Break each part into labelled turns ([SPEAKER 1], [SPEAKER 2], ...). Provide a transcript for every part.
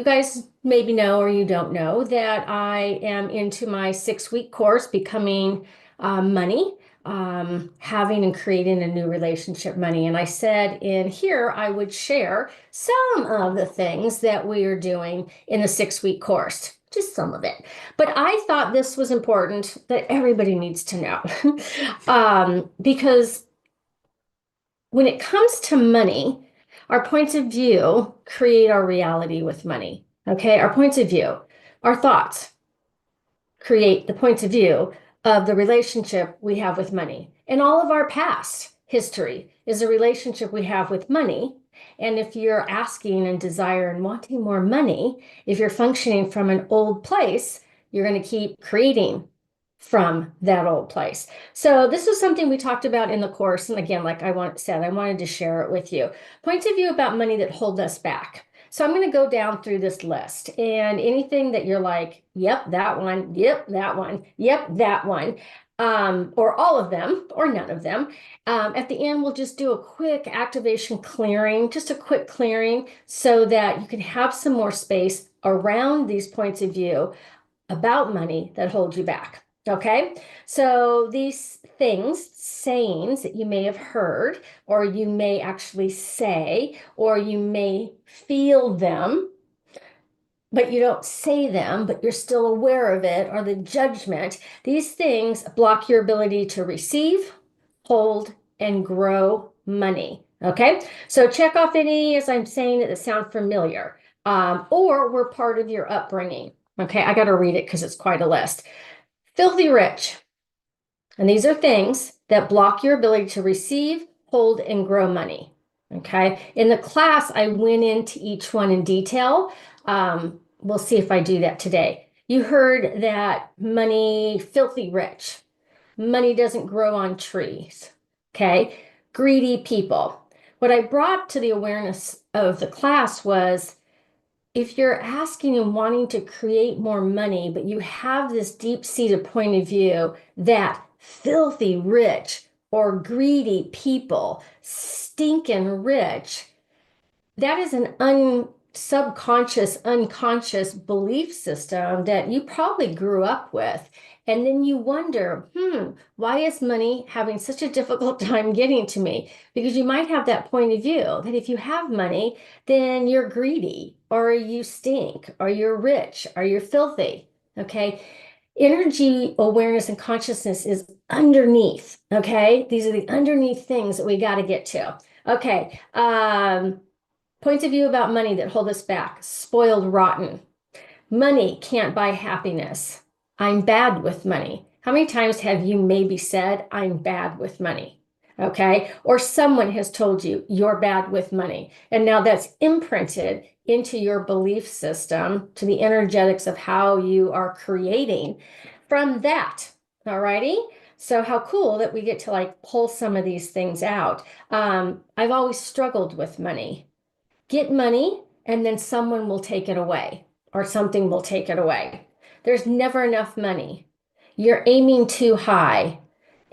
[SPEAKER 1] You guys maybe know or you don't know that I am into my 6-week course, Becoming Money, having and creating a new relationship money. And I said in here I would share some of the things that we are doing in the 6-week course, just some of it. But I thought this was important that everybody needs to know because when it comes to money, our points of view create our reality with money. Okay, our points of view, our thoughts create the points of view of the relationship we have with money. And all of our past history is a relationship we have with money. And if you're asking and desire and wanting more money, if you're functioning from an old place, you're going to keep creating from that old place. So this was something we talked about in the course. And again, like I said, I wanted to share it with you. Points of view about money that hold us back. So I'm going to go down through this list, and anything that you're like, yep, that one, yep, that one, yep, that one, or all of them, or none of them. At the end, we'll just do a quick activation clearing, just a quick clearing so that you can have some more space around these points of view about money that hold you back. Okay, so these things, sayings that you may have heard, or you may actually say, or you may feel them, but you don't say them, but you're still aware of it, or the judgment, these things block your ability to receive, hold, and grow money. Okay, so check off any, as I'm saying, that sound familiar, or were part of your upbringing. Okay, I got to read it because it's quite a list. Filthy rich. And these are things that block your ability to receive, hold, and grow money. Okay. In the class, I went into each one in detail. We'll see if I do that today. You heard that money, filthy rich. Money doesn't grow on trees. Okay. Greedy people. What I brought to the awareness of the class was if you're asking and wanting to create more money, but you have this deep-seated point of view that filthy rich or greedy people, stinking rich, that is an subconscious, unconscious belief system that you probably grew up with. And then you wonder, why is money having such a difficult time getting to me? Because you might have that point of view that if you have money, then you're greedy, or you stink, or you're rich, or you're filthy. Okay. Energy awareness and consciousness is underneath. Okay. These are the underneath things that we got to get to. Okay. Points of view about money that hold us back. Spoiled rotten. Money can't buy happiness. I'm bad with money. How many times have you maybe said, I'm bad with money? Okay. Or someone has told you you're bad with money. And now that's imprinted into your belief system, to the energetics of how you are creating from that. All righty. So how cool that we get to like pull some of these things out. I've always struggled with money. Get money, and then someone will take it away, or something will take it away. There's never enough money. You're aiming too high.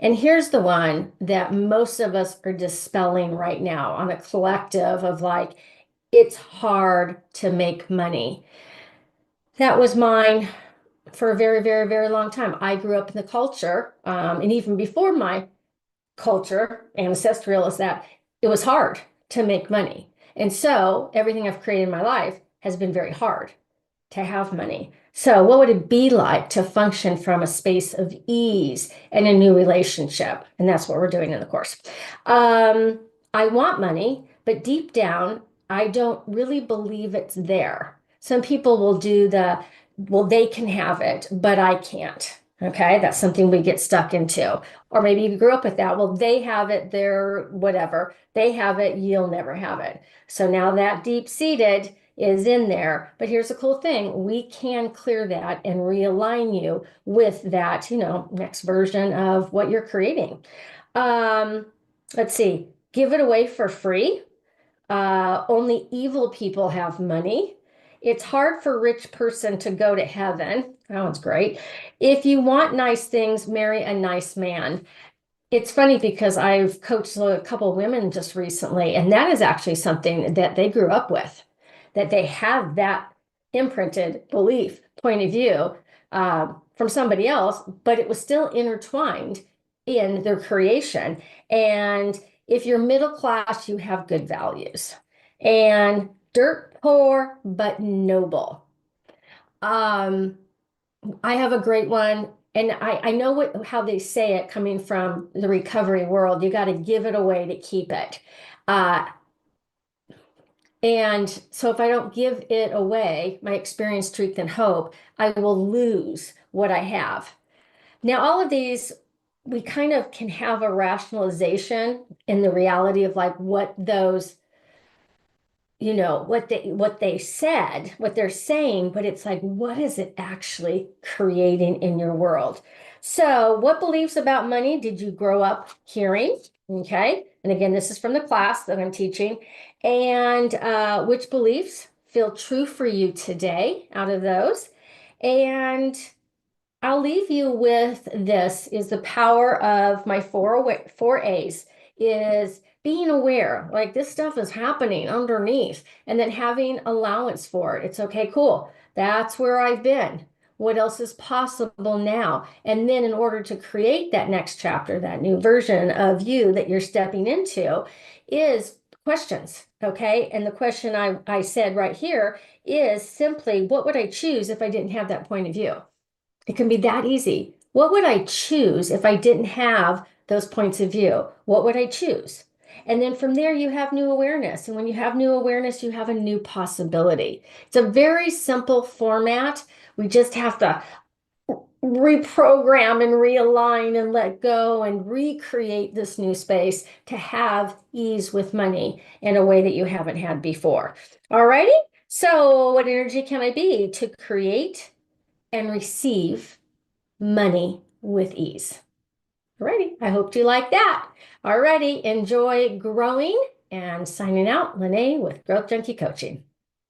[SPEAKER 1] And here's the one that most of us are dispelling right now on a collective of like, it's hard to make money. That was mine for a very, very, very long time. I grew up in the culture, and even before my culture, ancestral, is that it was hard to make money. And so everything I've created in my life has been very hard to have money. So what would it be like to function from a space of ease and a new relationship? And that's what we're doing in the course. I want money, but deep down, I don't really believe it's there. Some people will do well, they can have it, but I can't. Okay, that's something we get stuck into. Or maybe you grew up with that. Well, they have it, they're whatever. They have it, you'll never have it. So now that deep-seated is in there. But here's the cool thing. We can clear that and realign you with that, next version of what you're creating. Let's see. Give it away for free. Only evil people have money. It's hard for a rich person to go to heaven. That one's great. If you want nice things, marry a nice man. It's funny because I've coached a couple of women just recently, and that is actually something that they grew up with, that they have that imprinted belief, point of view from somebody else, but it was still intertwined in their creation. And if you're middle class, you have good values. And dirt poor, but noble. Um, I have a great one. And I know how they say it coming from the recovery world. You got to give it away to keep it. Uh, and so if I don't give it away, my experience, strength, and hope, I will lose what I have. Now, all of these, we kind of can have a rationalization in the reality of like what those, what they said, what they're saying, but it's like, what is it actually creating in your world? So, what beliefs about money did you grow up hearing? Okay. And again, this is from the class that I'm teaching. And which beliefs feel true for you today out of those? And I'll leave you with this is the power of my four A's is being aware, like this stuff is happening underneath, and then having allowance for it. It's okay, cool. That's where I've been. What else is possible now? And then in order to create that next chapter, that new version of you that you're stepping into is questions. Okay. And the question I said right here is simply, what would I choose if I didn't have that point of view? It can be that easy. What would I choose if I didn't have those points of view? What would I choose? And then from there, you have new awareness. And when you have new awareness, you have a new possibility. It's a very simple format. We just have to reprogram and realign and let go and recreate this new space to have ease with money in a way that you haven't had before. All righty. So, what energy can I be to create and receive money with ease? Alrighty, I hope you like that. Alrighty, enjoy growing and signing out, Lynnae with Growth Junkie Coaching.